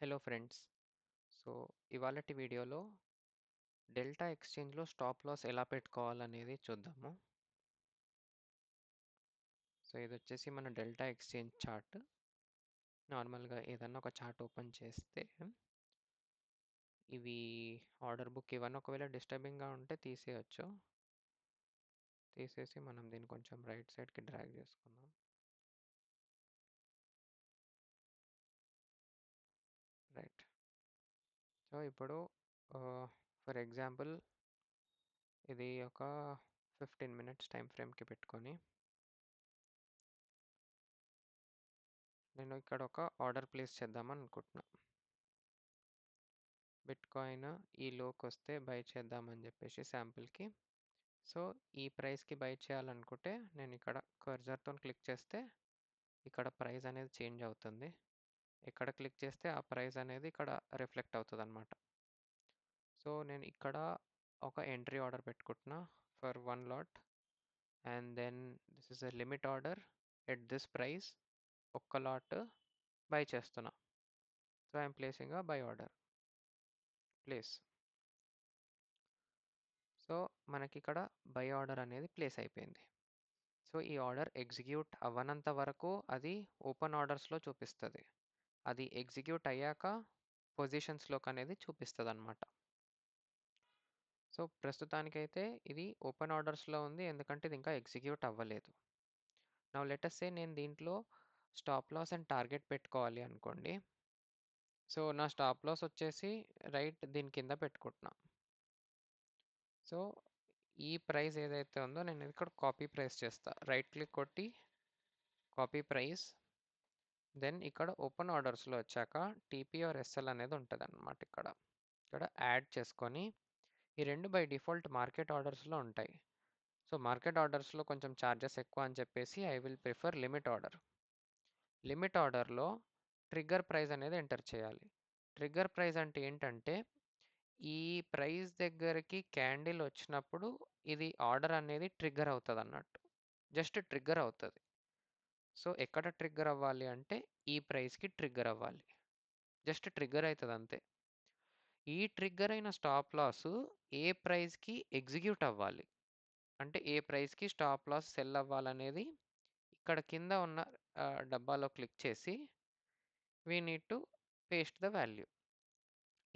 Hello friends. So ఇవాళటి వీడియోలో delta ఎక్స్చేంజ్లో stop loss ఎలా పెట్టుకోవాలనేది చూద్దాము. సో ఇది వచ్చేసి మన డెల్టా ఎక్స్చేంజ్ చార్ట్. నార్మల్గా ఏదన్నా ఒక చార్ట్ ఓపెన్ చేస్తే ఇవి ఆర్డర్ బుక్ ఇవన్నీ ఒకవేళ డిస్టర్బింగ్గా ఉంటే తీసేయచ్చు. తీసేసి మనం దీన్ని కొంచెం రైట్ సైడ్కి డ్రాగ్ చేసుకుందాం. రైట్. సో ఇప్పుడు ఫర్ ఎగ్జాంపుల్ ఇది ఒక 15 మినిట్స్ టైం ఫ్రేమ్కి పెట్టుకొని నేను ఇక్కడ ఒక ఆర్డర్ ప్లేస్ చేద్దామని అనుకుంటున్నా. బిట్కాయిన్ ఈ లోకి వస్తే బై చేద్దామని చెప్పేసి శాంపిల్కి. సో ఈ ప్రైస్కి బై చేయాలనుకుంటే నేను ఇక్కడ కర్జర్తో క్లిక్ చేస్తే ఇక్కడ ప్రైస్ అనేది చేంజ్ అవుతుంది. ఇక్కడ క్లిక్ చేస్తే ఆ ప్రైస్ అనేది ఇక్కడ రిఫ్లెక్ట్ అవుతుంది అనమాట. సో నేను ఇక్కడ ఒక ఎంట్రీ ఆర్డర్ పెట్టుకుంటున్నా for 1 lot and then this is a limit order at this price. ఒక్క లాట్ బై చేస్తున్నా. So I'm placing a buy order. Place. So మనకి ఇక్కడ బై ఆర్డర్ అనేది ప్లేస్ అయిపోయింది. సో ఈ ఆర్డర్ ఎగ్జిక్యూట్ అవ్వనంత వరకు అది ఓపెన్ ఆర్డర్స్లో చూపిస్తుంది. అది ఎగ్జిక్యూట్ అయ్యాక పొజిషన్స్లోకి అనేది చూపిస్తుంది అనమాట. సో ప్రస్తుతానికైతే ఇది ఓపెన్ ఆర్డర్స్లో ఉంది, ఎందుకంటే ఇది ఇంకా ఎగ్జిక్యూట్ అవ్వలేదు. నౌ లెట్ అస్ సే నేను దీంట్లో స్టాప్ లాస్ అండ్ టార్గెట్ పెట్టుకోవాలి అనుకోండి. సో నా స్టాప్ లాస్ వచ్చేసి రైట్ దీని కింద పెట్టుకుంటున్నా. సో ఈ ప్రైస్ ఏదైతే ఉందో నేను ఇక్కడ కాపీ ప్రైస్ చేస్తా. రైట్ క్లిక్ కొట్టి కాపీ ప్రైస్, దెన్ ఇక్కడ ఓపెన్ ఆర్డర్స్లో వచ్చాక టీపీ ఆర్ ఎస్ఎల్ అనేది ఉంటుంది అనమాట. ఇక్కడ యాడ్ చేసుకొని ఈ రెండు బై డిఫాల్ట్ మార్కెట్ ఆర్డర్స్లో ఉంటాయి. సో మార్కెట్ ఆర్డర్స్లో కొంచెం ఛార్జెస్ ఎక్కువ అని చెప్పేసి I will prefer limit order. Limit ఆర్డర్లో ట్రిగ్గర్ ప్రైస్ అనేది ఎంటర్ చేయాలి. ట్రిగ్గర్ ప్రైస్ అంటే ఏంటంటే ఈ ప్రైస్ దగ్గరికి క్యాండిల్ వచ్చినప్పుడు ఇది ఆర్డర్ అనేది ట్రిగ్గర్ అవుతుంది అన్నట్టు. జస్ట్ ట్రిగ్గర్ అవుతుంది. సో ఎక్కడ ట్రిగ్గర్ అవ్వాలి అంటే ఈ ప్రైస్కి ట్రిగ్గర్ అవ్వాలి. జస్ట్ ట్రిగ్గర్ అవుతుంది అంతే. ఈ ట్రిగ్గర్ అయిన స్టాప్ లాస్ ఏ ప్రైస్కి ఎగ్జిక్యూట్ అవ్వాలి అంటే ఏ ప్రైస్కి స్టాప్ లాస్ సెల్ అవ్వాలనేది ఇక్కడ కింద ఉన్న డబ్బాలో క్లిక్ చేసి we need to paste the value.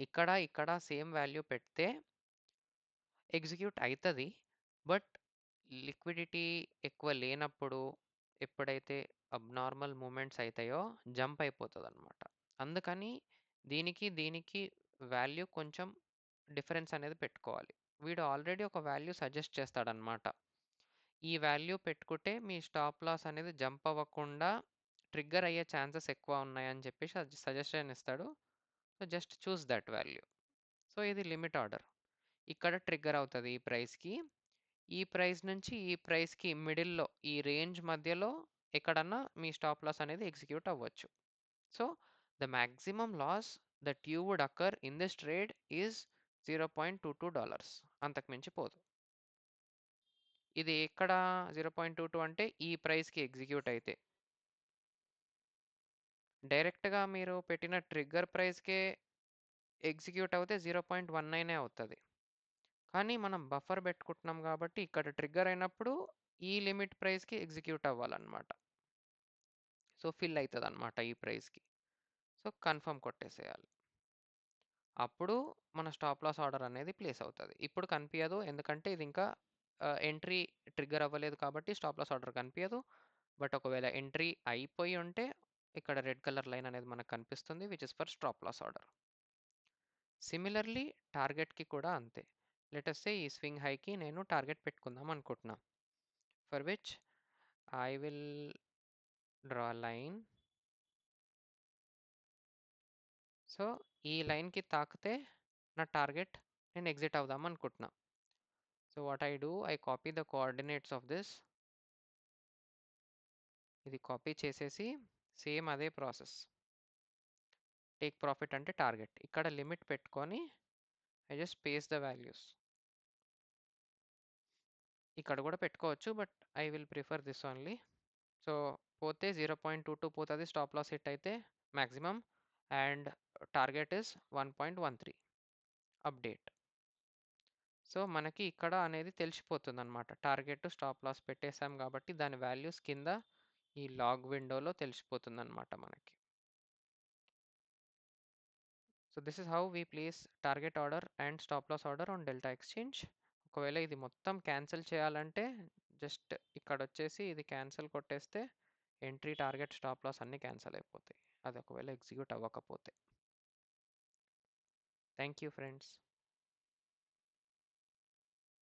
ఇక్కడ సేమ్ వాల్యూ పెడితే ఎగ్జిక్యూట్ అవుతుంది. బట్ లిక్విడిటీ ఎక్కువ లేనప్పుడు ఎప్పుడైతే అబ్నార్మల్ మూమెంట్స్ అవుతాయో జంప్ అయిపోతుంది అనమాట. అందుకని దీనికి వాల్యూ కొంచెం డిఫరెన్స్ అనేది పెట్టుకోవాలి. వీడు ఆల్రెడీ ఒక వాల్యూ సజెస్ట్ చేస్తాడనమాట. ఈ వాల్యూ పెట్టుకుంటే మీ స్టాప్ లాస్ అనేది జంప్ అవ్వకుండా ట్రిగ్గర్ అయ్యే ఛాన్సెస్ ఎక్కువ ఉన్నాయని చెప్పేసి సజెషన్ ఇస్తాడు. So just choose that value. So ఇది లిమిట్ ఆర్డర్. ఇక్కడ ట్రిగ్గర్ అవుతుంది ఈ ప్రైస్కి. ఈ ప్రైస్ నుంచి ఈ ప్రైస్కి మిడిల్లో ఈ రేంజ్ మధ్యలో ఎక్కడన్నా మీ స్టాప్ లాస్ అనేది ఎగ్జిక్యూట్ అవ్వచ్చు. So the maximum loss that you would occur in this trade is $0.22. అంతకుమించి పోదు. ఇది ఎక్కడ 0.22 అంటే ఈ ప్రైస్కి ఎగ్జిక్యూట్ అయితే. డైరెక్ట్గా మీరు పెట్టిన ట్రిగ్గర్ ప్రైస్కే ఎగ్జిక్యూట్ అవుతే 0.19 అవుతుంది. కానీ మనం బఫర్ పెట్టుకుంటున్నాం కాబట్టి ఇక్కడ ట్రిగ్గర్ అయినప్పుడు ఈ లిమిట్ ప్రైస్కి ఎగ్జిక్యూట్ అవ్వాలన్నమాట. సో ఫిల్ అవుతుంది అనమాట ఈ ప్రైస్కి. సో కన్ఫర్మ్ కొట్టేసేయాలి. అప్పుడు మన స్టాప్ లాస్ ఆర్డర్ అనేది ప్లేస్ అవుతుంది. ఇప్పుడు కనిపించదు, ఎందుకంటే ఇది ఇంకా ఎంట్రీ ట్రిగ్గర్ అవ్వలేదు కాబట్టి స్టాప్ లాస్ ఆర్డర్ కనిపించదు. బట్ ఒకవేళ ఎంట్రీ అయిపోయి ఉంటే ఇక్కడ రెడ్ కలర్ లైన్ అనేది మనకు కనిపిస్తుంది, which is for stop loss order. Similarly టార్గెట్కి కూడా అంతే. లెటస్ సే ఈ స్వింగ్ హైకి నేను టార్గెట్ పెట్టుకుందాం అనుకుంటున్నా. For which I will draw line. So ఈ లైన్కి తాకితే నా టార్గెట్ నేను ఎగ్జిట్ అవుదాం అనుకుంటున్నా. So what I do, I copy the coordinates of this. ఇది కాపీ చేసేసి సేమ్ అదే ప్రాసెస్. టేక్ ప్రాఫిట్ అంటే టార్గెట్. ఇక్కడ లిమిట్ పెట్టుకొని I just paste the values. ఇక్కడ కూడా పెట్టుకోవచ్చు, but I will prefer this only. So పోతే 0.22 పోతుంది స్టాప్ లాస్ హిట్ అయితే maximum. and target is 1.13 update. So మనకి ఇక్కడ అనేది తెలిసిపోతుందన్నమాట. టార్గెట్ స్టాప్ లాస్ పెట్టేసాం కాబట్టి దాని వాల్యూస్ కింద ఈ లాగ్ విండోలో తెలిసిపోతుందన్నమాట మనకి. So this is how we place target order and stop loss order on Delta Exchange. ఒకవేళ ఇది మొత్తం క్యాన్సిల్ చేయాలంటే జస్ట్ ఇక్కడ వచ్చేసి ఇది క్యాన్సిల్ కొట్టేస్తే ఎంట్రీ, టార్గెట్, స్టాప్ లాస్ అన్నీ క్యాన్సిల్ అయిపోతాయి, అది ఒకవేళ ఎగ్జిక్యూట్ అవ్వకపోతే. Thank you friends.